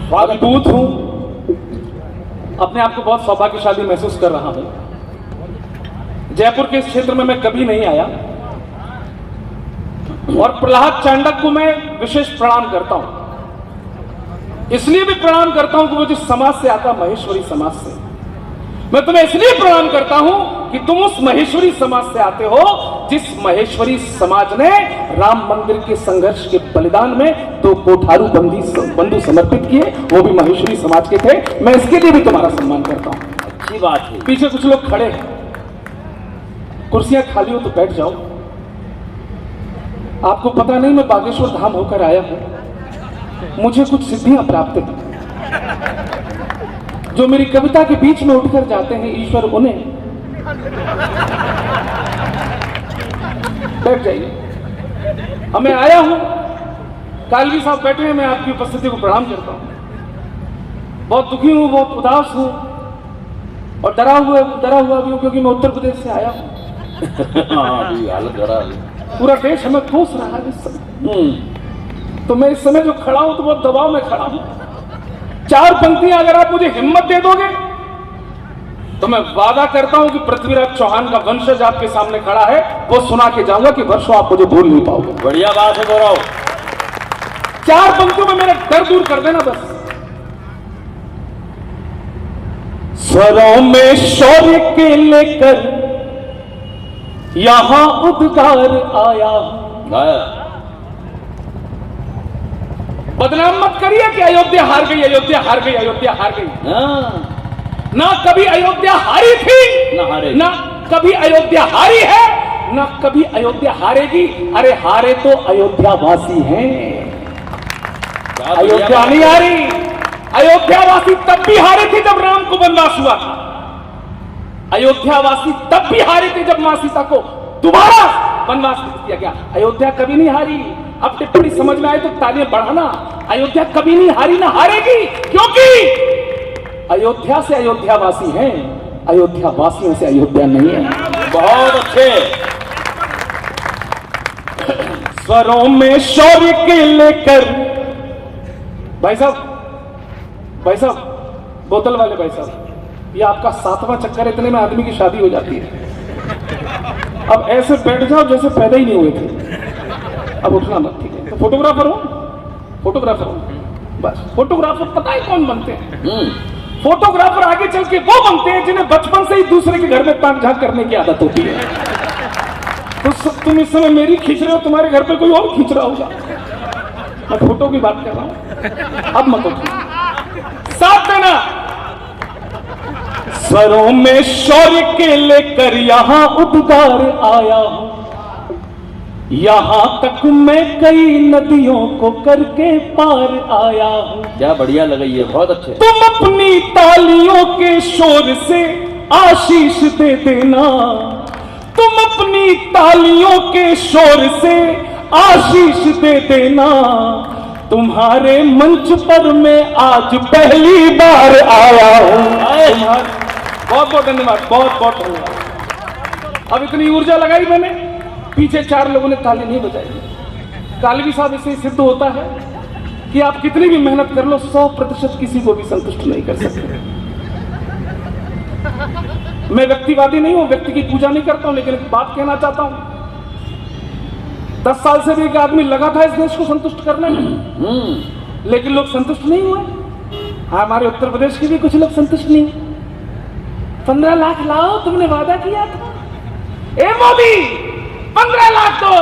अद्भुत हूं, अपने आप को बहुत सौभाग्यशाली महसूस कर रहा हूं। जयपुर के इस क्षेत्र में मैं कभी नहीं आया और प्रहलाद चांडक को मैं विशेष प्रणाम करता हूं। इसलिए भी प्रणाम करता हूं कि वो जिस समाज से आता, महेश्वरी समाज से, मैं तुम्हें इसलिए प्रणाम करता हूं कि तुम उस महेश्वरी समाज से आते हो जिस महेश्वरी समाज ने राम मंदिर के संघर्ष के बलिदान में 2 कोठारू बंधु समर्पित किए, वो भी महेश्वरी समाज के थे। मैं इसके लिए भी तुम्हारा सम्मान करता हूं। अच्छी बात है। पीछे कुछ लोग खड़े हैं, कुर्सियां खाली हो तो बैठ जाओ। आपको पता नहीं, मैं बागेश्वर धाम होकर आया हूं, मुझे कुछ सिद्धियां प्राप्त हैं। जो मेरी कविता के बीच में उठकर जाते हैं, ईश्वर उन्हें बैठ जाइए। अब मैं आया हूं, कालवी साहब बैठे हैं, मैं आपकी उपस्थिति को प्रणाम करता हूं। बहुत दुखी हूं, बहुत उदास हूं और डरा हुआ भी हूं, क्योंकि मैं उत्तर प्रदेश से आया हूं। पूरा देश हमें कोस रहा है इस समय। तो मैं इस समय जो खड़ा हूं तो बहुत दबाव में खड़ा हूं। 4 पंक्तियां अगर आप मुझे हिम्मत दे दोगे तो मैं वादा करता हूं कि पृथ्वीराज चौहान का वंशज आपके सामने खड़ा है, वो सुना के जाऊंगा कि वर्षों आप मुझे भूल नहीं पाओगे। बढ़िया बात है गौरव। 4 पंक्तियों में मेरा डर दूर कर देना बस। स्वरों में शौर्य के लेकर यहां उद्गार आया। बदनाम मत करिए कि अयोध्या हार गई, अयोध्या हार गई, अयोध्या हार गई। ना कभी अयोध्या हारी थी, ना कभी अयोध्या हारी है, ना कभी अयोध्या हारेगी। अरे हारे तो अयोध्यावासी हैं, अयोध्या नहीं हारी। अयोध्यावासी तब भी हारे थे जब राम को वनवास हुआ था। अयोध्यावासी तब भी हारे थे जब मां सीता को दोबारा वनवास दिया गया। अयोध्या कभी नहीं हारी। अब टिप्पणी समझ में आए तो तालियां बढ़ाना। अयोध्या कभी नहीं हारी, ना हारेगी, क्योंकि अयोध्या से अयोध्यावासी हैं, अयोध्यावासियों से अयोध्या नहीं है। बहुत अच्छे। स्वरों में शौर्य के लेकर, भाई साहब बोतल वाले भाई साहब, ये आपका 7वां चक्कर, इतने में आदमी की शादी हो जाती है। अब ऐसे बैठ जाओ जैसे पैदा ही नहीं हुए थे। अब उठना मत, ठीक है? तो फोटोग्राफर हूं बस। फोटोग्राफर पता है कौन बनते हैं? फोटोग्राफर आगे चल के वो बनते हैं जिन्हें बचपन से ही दूसरे के घर में ताक झांक करने की आदत होती है। तो तुम इस समय मेरी खींच रहे हो, तुम्हारे घर पे कोई और खींच रहा होगा। मैं फोटो की बात कर रहा हूं। अब मत उठो, साथ देना। स्वरों में शौर्य के लेकर यहां उद्गार आया हूं, यहां तक मैं कई नदियों को करके पार आया हूं। क्या बढ़िया लगी है, बहुत अच्छे। तुम अपनी तालियों के शोर से आशीष दे देना, तुम अपनी तालियों के शोर से आशीष दे देना। तुम्हारे मंच पर मैं आज पहली बार आया हूं। बहुत बहुत धन्यवाद, बहुत बहुत धन्यवाद। अब इतनी ऊर्जा लगाई मैंने, पीछे 4 लोगों ने ताली नहीं बजाई। कालवी साहब, इससे सिद्ध होता है कि आप कितनी भी मेहनत कर लो, 100% किसी को भी संतुष्ट नहीं कर सकते। मैं व्यक्तिवादी नहीं हूं, व्यक्ति की पूजा नहीं करता हूं, लेकिन एक बात कहना चाहता हूं। 10 साल से भी एक आदमी लगा था इस देश को संतुष्ट करने में, लेकिन लोग संतुष्ट नहीं हुए। हमारे उत्तर प्रदेश के भी कुछ लोग संतुष्ट नहीं हुए। 15 लाख लाओ, तुमने वादा किया था। ए मोदी, 15 लाख दो,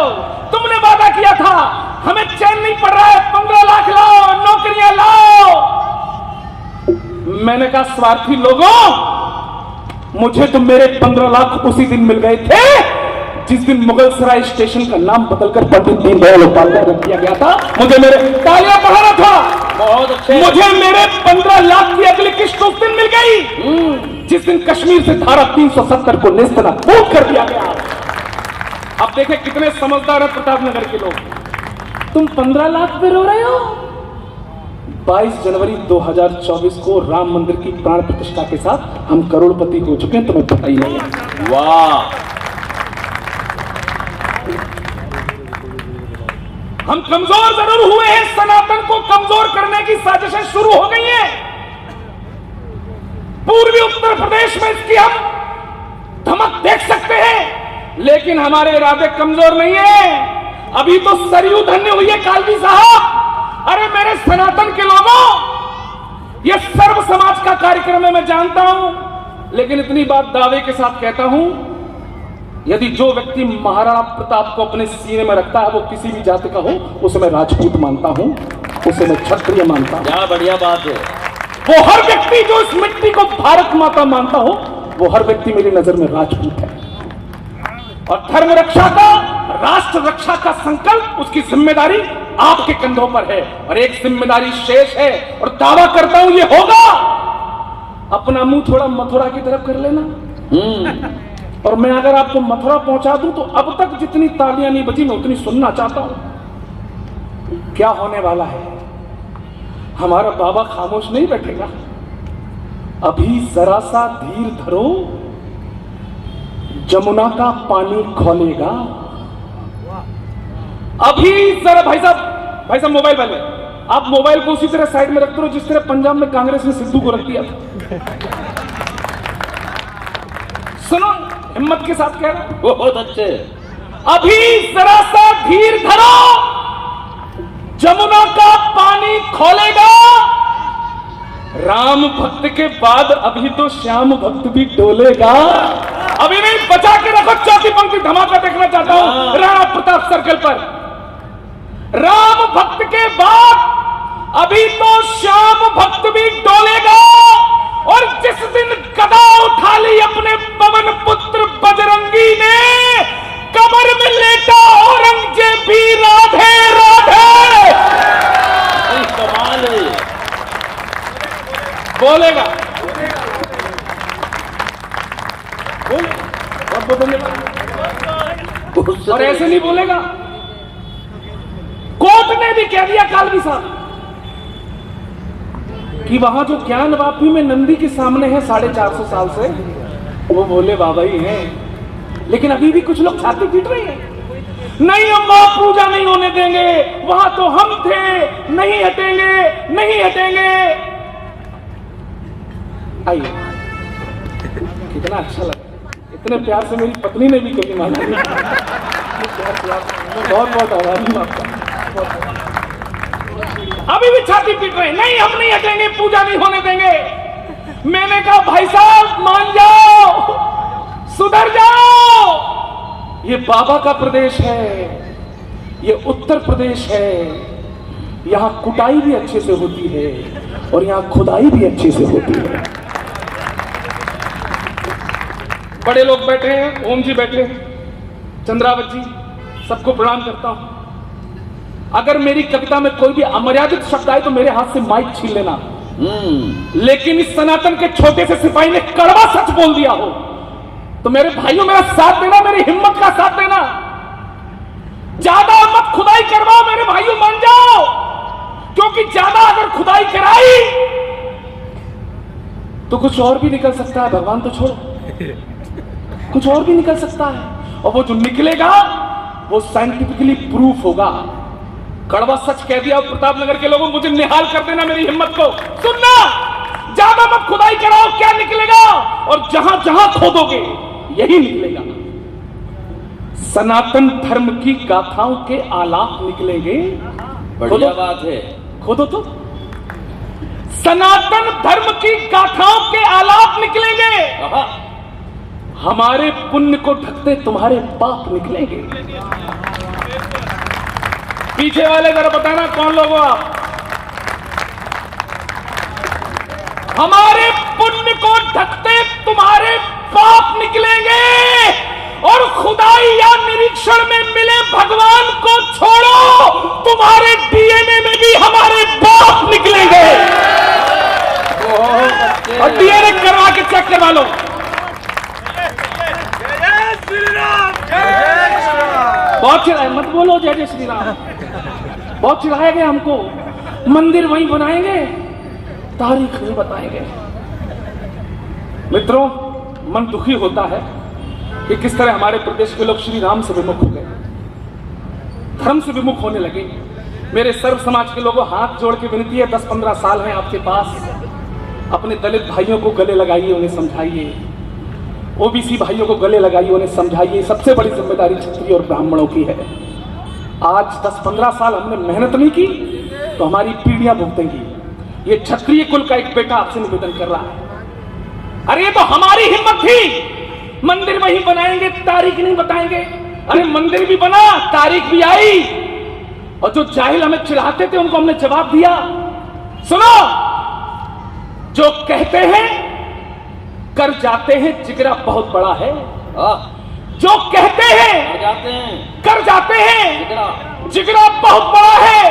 तुमने वादा किया था। हमें चैन नहीं पड़ रहा है, 15 लाख लाओ, नौकरियां लाओ। मैंने कहा, स्वार्थी लोगों, मुझे तो मेरे 15 लाख उसी दिन मिल गए थे जिस दिन मुगल सराय स्टेशन का नाम बदलकर पंडित दीनदयाल उपाध्याय रख दिया गया था। मुझे मेरे तालियां बढ़ाना था। बहुत अच्छे। मुझे मेरे 15 लाख की अगली किस्त उस दिन मिल गई जिस दिन कश्मीर से धारा 370 को नेस्तनाबूद कर दिया गया। अब देखें कितने समझदार है प्रतापनगर के लोग। तुम 15 लाख पे रो रहे हो। 22 जनवरी 2024 को राम मंदिर की प्राण प्रतिष्ठा के साथ हम करोड़पति हो चुके हैं, तुम्हें पता ही नहीं है। वाह। हम कमजोर जरूर हुए हैं, सनातन को कमजोर करने की साजिशें शुरू हो गई हम धमक देख सकते हैं, लेकिन हमारे इरादे कमजोर नहीं है। अभी तो सरयू धन्य हुई है कालवी साहब। अरे मेरे सनातन के लोगों, यह सर्व समाज का कार्यक्रम है, मैं जानता हूं, लेकिन इतनी बात दावे के साथ कहता हूं, यदि जो व्यक्ति महाराणा प्रताप को अपने सीने में रखता है वो किसी भी जाति का हो, उसे मैं राजपूत मानता हूं, उसे मैं क्षत्रिय मानता हूं। क्या बढ़िया बात है। वो हर व्यक्ति जो इस मिट्टी को भारत माता मानता हो, वो हर व्यक्ति मेरी नजर में राजपूत है। और धर्म रक्षा का, राष्ट्र रक्षा का संकल्प, उसकी जिम्मेदारी आपके कंधों पर है। और एक जिम्मेदारी शेष है, और दावा करता हूं ये होगा। अपना मुंह थोड़ा मथुरा की तरफ कर लेना। और मैं अगर आपको मथुरा पहुंचा दूं तो अब तक जितनी तालियां नहीं बजी, मैं उतनी सुनना चाहता हूं। क्या होने वाला है? हमारा बाबा खामोश नहीं बैठेगा। अभी जरा सा धीर धरो, जमुना का पानी खौलेगा। अभी जरा भाई साहब मोबाइल वाले, आप मोबाइल को उसी तरह साइड में रखते रहो जिस तरह पंजाब में कांग्रेस ने सिद्धू को रख दिया था। सुनो, हिम्मत के साथ कह रहा हूं। बहुत अच्छे। अभी जरा सा धीर धरो, जमुना का पानी खौलेगा। राम भक्त के बाद अभी तो श्याम भक्त भी डोलेगा। अभी नहीं, बचा के रखो, चौथी पंक्ति धमाका देखना चाहता हूं राणा प्रताप सर्कल पर। राम भक्त के बाद अभी तो श्याम भक्त भी डोलेगा। और जिस दिन गदा उठा ली अपने पवन पुत्र बजरंगी ने, कमर में लेटा औरंगजेब भी राधे राधे कमाल है। बोलेगा, बहुत बोलेगा। और ऐसे नहीं बोलेगा। कोर्ट ने भी कह दिया कालवी साहब कि वहां जो ज्ञान वापी में नंदी के सामने है 450 साल से, वो भोले बाबा ही हैं। लेकिन अभी भी कुछ लोग छाती पीट रहे हैं, नहीं हम वहां पूजा नहीं होने देंगे, वहां तो हम थे, नहीं हटेंगे, नहीं हटेंगे। आइए, कितना अच्छा लगा। इतने प्यार से मेरी पत्नी ने भी कभी माना नहीं। बहुत बहुत आभारी हूं आपका। अभी भी छाती पीट रहे हैं, नहीं हम नहीं हटेंगे, पूजा नहीं होने देंगे। मैंने कहा भाई साहब मान जाओ, सुधर जाओ। ये बाबा का प्रदेश है, ये उत्तर प्रदेश है। यहां कुटाई भी अच्छे से होती है और यहां खुदाई भी अच्छे से होती है। बड़े लोग बैठे हैं, ओम जी बैठे हैं, चंद्रावत जी, सबको प्रणाम करता हूं। अगर मेरी कविता में कोई भी अमर्यादित शब्द आए तो मेरे हाथ से माइक छीन लेना। लेकिन इस सनातन के छोटे से सिपाही ने कड़वा सच बोल दिया हो तो मेरे भाइयों मेरा साथ देना, मेरी हिम्मत का साथ देना। ज्यादा मत खुदाई करवाओ मेरे भाइयों, मान जाओ, क्योंकि ज्यादा अगर खुदाई कराई तो कुछ और भी निकल सकता है। भगवान तो छोड़ो, कुछ और भी निकल सकता है। और वो जो निकलेगा वो साइंटिफिकली प्रूफ होगा। कड़वा सच कह दिया प्रतापनगर के लोगों, मुझे निहाल कर देना मेरी हिम्मत को। सुनना, ज्यादा मत खुदाई कराओ, क्या निकलेगा? और जहां जहां खोदोगे यही निकलेगा। सनातन धर्म की गाथाओं के आलाप निकलेंगे। बढ़िया बात है। खोदो तो, सनातन धर्म की गाथाओं के आलाप निकलेंगे। हमारे पुण्य को ढकते तुम्हारे पाप निकलेंगे। पीछे वाले जरा बताना कौन लोग हो आप? हमारे पुण्य को ढकते तुम्हारे पाप निकलेंगे। और खुदाई या निरीक्षण में मिले भगवान को छोड़ो, तुम्हारे डीएनए में भी हमारे बाप निकलेंगे। और डीएनए करवा के चेक करवा लो। बहुत चिढ़ाए, मत बोलो जय जय श्री राम। बहुत चिढ़ाया गया हमको। मंदिर वहीं बनाएंगे, तारीख नहीं बताएंगे। मित्रों, मन दुखी होता है कि किस तरह हमारे प्रदेश के लोग श्री राम से विमुख हो गए, धर्म से विमुख होने लगे। मेरे सर्व समाज के लोगों, हाथ जोड़ के विनती है, 10-15 साल हैं आपके पास, अपने दलित भाइयों को गले लगाइए, उन्हें समझाइए। ओबीसी भाइयों को गले लगाइए, उन्हें समझाइए। सबसे बड़ी जिम्मेदारी क्षत्रिय और ब्राह्मणों की है। आज 10-15 साल हमने मेहनत नहीं की तो हमारी पीढ़ियां भुगतेंगी। ये क्षत्रिय कुल का एक बेटा आपसे निवेदन कर रहा है। अरे ये तो हमारी हिम्मत थी, मंदिर वहीं बनाएंगे, तारीख नहीं बताएंगे। अरे मंदिर भी बना, तारीख भी आई, और जो जाहिल हमें चिढ़ाते थे उनको हमने जवाब दिया। सुनो, जो कहते हैं कर जाते हैं, जिगरा बहुत बड़ा है। जो कहते हैं कर जाते हैं, जिगरा बहुत बड़ा है।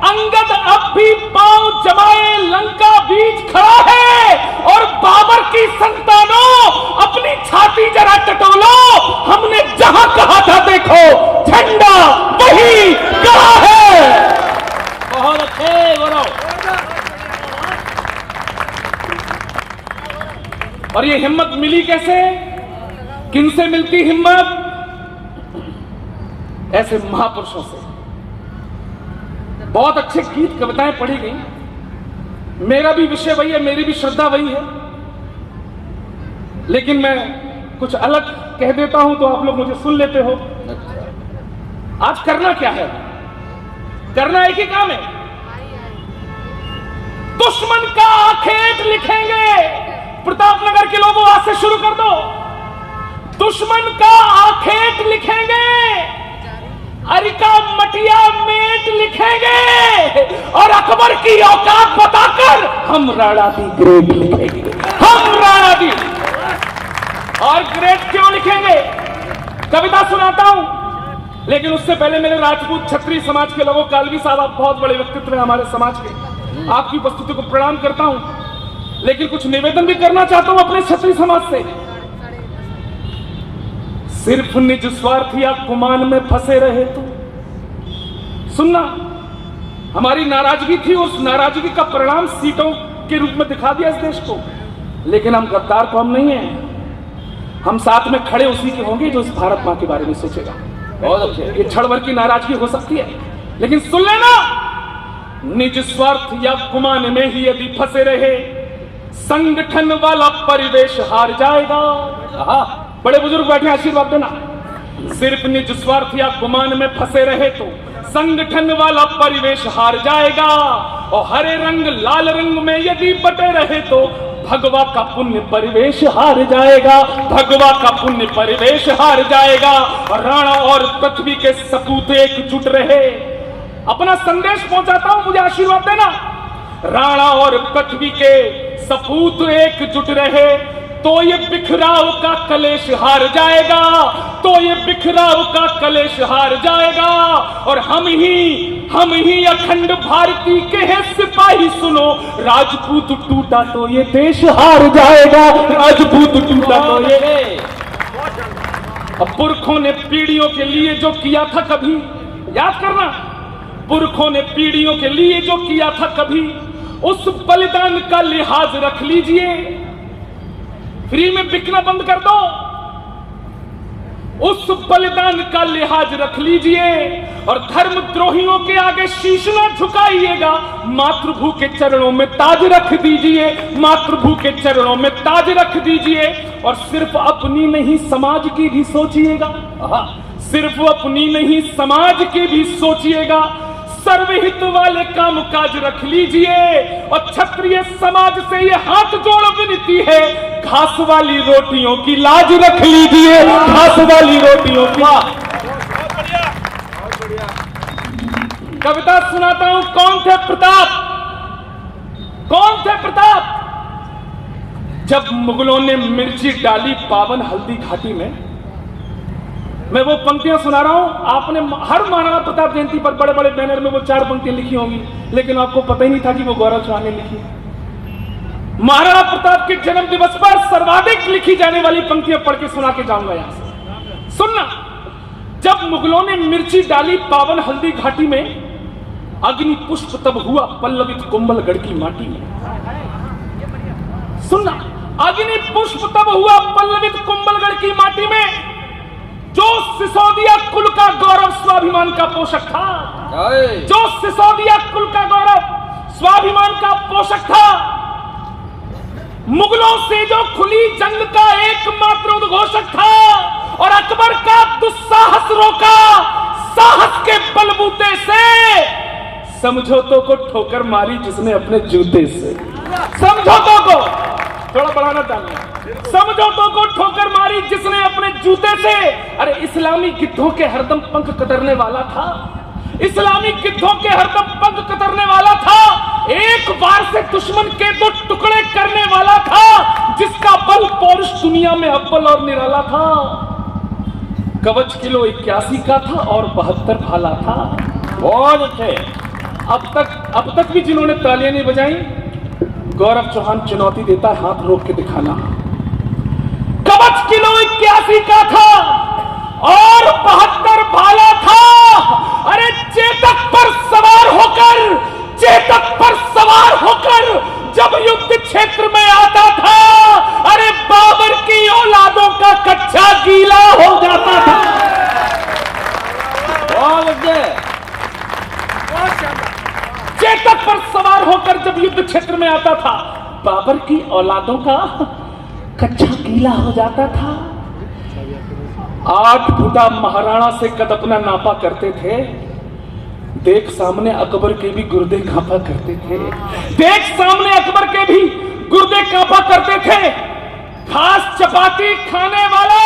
अंगद अब भी पांव जमाए लंका बीच खड़ा है, और बाबर की संतानों अपनी छाती जरा टटोलो। हमने जहां कहा था देखो, झंडा वही कहा है। बहुत अच्छे बोलो। और ये हिम्मत मिली कैसे? किनसे मिलती हिम्मत? ऐसे महापुरुषों से। बहुत अच्छे गीत कविताएं पढ़ी गई। मेरा भी विषय वही है, मेरी भी श्रद्धा वही है, लेकिन मैं कुछ अलग कह देता हूं तो आप लोग मुझे सुन लेते हो। आज करना क्या है? करना एक ही काम है, दुश्मन का आखेट लिखेंगे। प्रतापनगर के लोगों, आज से शुरू कर दो। दुश्मन का आखेट लिखेंगे, अरिका मटिया मेट लिखेंगे, और अकबर की औकात बताकर हम राणा दी ग्रेट लिखेंगे। हम राणा दी। और ग्रेट क्यों लिखेंगे? कविता सुनाता हूं, लेकिन उससे पहले मेरे राजपूत क्षत्रिय समाज के लोगों, कालवी साहब आप बहुत बड़े व्यक्तित्व हैं हमारे समाज के, आपकी उपस्थिति को प्रणाम करता हूं, लेकिन कुछ निवेदन भी करना चाहता हूं अपने क्षत्रिय समाज से। सिर्फ निज स्वार्थ या गुमान में फंसे रहे तो सुनना, हमारी नाराजगी थी, उस नाराजगी का परिणाम सीटों के रूप में दिखा दिया इस देश को। लेकिन हम गद्दार तो हम नहीं हैं, हम साथ में खड़े उसी के होंगे जो इस भारत मां के बारे में सोचेगा। बहुत अच्छे। ये क्षण भर की नाराजगी हो सकती है, लेकिन सुन लेना, निज स्वार्थ या गुमान में ही यदि फंसे रहे, संगठन वाला परिवेश हार जाएगा। बड़े बुजुर्ग बैठे, आशीर्वाद देना। सिर्फ निज स्वार्थ या गुमान में फंसे रहे तो संगठन वाला परिवेश हार जाएगा, और हरे रंग लाल रंग में यदि बटे रहे तो भगवा का पुण्य परिवेश हार जाएगा। भगवा का पुण्य परिवेश हार जाएगा। और राणा और पृथ्वी के सपूत एकजुट रहे। अपना संदेश पहुंचाता हूं, मुझे आशीर्वाद देना। राणा और पृथ्वी के सपूत एकजुट रहे तो ये बिखराव का कलेश हार जाएगा। तो ये बिखराव का कलेश हार जाएगा। और हम ही अखंड भारती के हैं सिपाही। सुनो, राजपूत टूटा तो ये देश हार जाएगा। राजपूत टूटा तो ये। अब पुरखों ने पीढ़ियों के लिए जो किया था कभी, याद करना, पुरखों ने पीढ़ियों के लिए जो किया था कभी, उस बलिदान का लिहाज रख लीजिए। फ्री में बिकना बंद कर दो। उस बलिदान का लिहाज रख लीजिए, और धर्मद्रोहियों के आगे शीश न झुकाइएगा। मातृभू के चरणों में ताज रख दीजिए। मातृभू के चरणों में ताज रख दीजिए। और सिर्फ अपनी नहीं समाज की भी सोचिएगा। सिर्फ अपनी नहीं समाज की भी सोचिएगा। सर्वहित वाले काम काज रख लीजिए। और क्षत्रिय समाज से ये हाथ जोड़ विनती है, घास वाली रोटियों की लाज रख लीजिए। घास वाली रोटियों की। कविता सुनाता हूं। कौन थे प्रताप? कौन थे प्रताप? जब मुगलों ने मिर्ची डाली पावन हल्दी घाटी में। मैं वो पंक्तियां सुना रहा हूं। आपने हर महाराणा प्रताप जयंती पर बड़े बड़े बैनर में वो 4 पंक्तियां लिखी होंगी, लेकिन आपको पता ही नहीं था कि वो गौरव चौहान ने लिखी। महाराणा प्रताप के जन्म दिवस पर सर्वाधिक लिखी जाने वाली पंक्तियां पढ़ के सुना के जाऊंगा यहां से। सुनना, जब मुगलों ने मिर्ची डाली पावन हल्दी घाटी में, अग्नि पुष्प तब हुआ पल्लवित कुंभलगढ़ की माटी में। सुनना, अग्नि पुष्प तब हुआ पल्लवित कुंभलगढ़ की माटी में, जो सिसोदिया कुल का गौरव स्वाभिमान का पोषक था। जो सिसोदिया कुल का गौरव स्वाभिमान का पोषक था। मुगलों से जो खुली जंग का एकमात्र उद्घोषक था और अकबर का दुस्साहस रोका साहस के बलबूते से। समझौतों को ठोकर मारी जिसने अपने जूते से। समझौतों को थोड़ा बढ़ाना चाहिए। समझौतों को ठोकर मारी जिसने अपने जूते से। अरे इस्लामी गिद्धों के हरदम पंख कतरने वाला था। इस्लामी गिद्धों के हरदम पंख कतरने वाला था। एक बार से दुश्मन के 2 टुकड़े करने वाला था। जिसका बल पौरुष दुनिया में अव्वल और निराला था। कवच किलो 81 का था और 72 भाला था। बहुत अच्छे। अब तक भी जिन्होंने तालियां नहीं बजाई, गौरव चौहान चुनौती देता है हाथ रोक के दिखाना। कवच किलो 81 का था और 72 भाला था। अरे चेतक पर सवार होकर जब युद्ध क्षेत्र में आता था, अरे बाबर की औलादों का कच्चा गीला हो जाता था। बहुत अच्छे। चेतक पर सवार होकर जब युद्ध क्षेत्र में आता था, बाबर की औलादों का कच्चा गीला हो जाता था। 8 फुटा महाराणा से कद अपना नापा करते थे। देख सामने अकबर के भी गुर्दे कांपा करते थे। देख सामने अकबर के भी गुर्दे कांपा करते थे। घास चपाती खाने वाला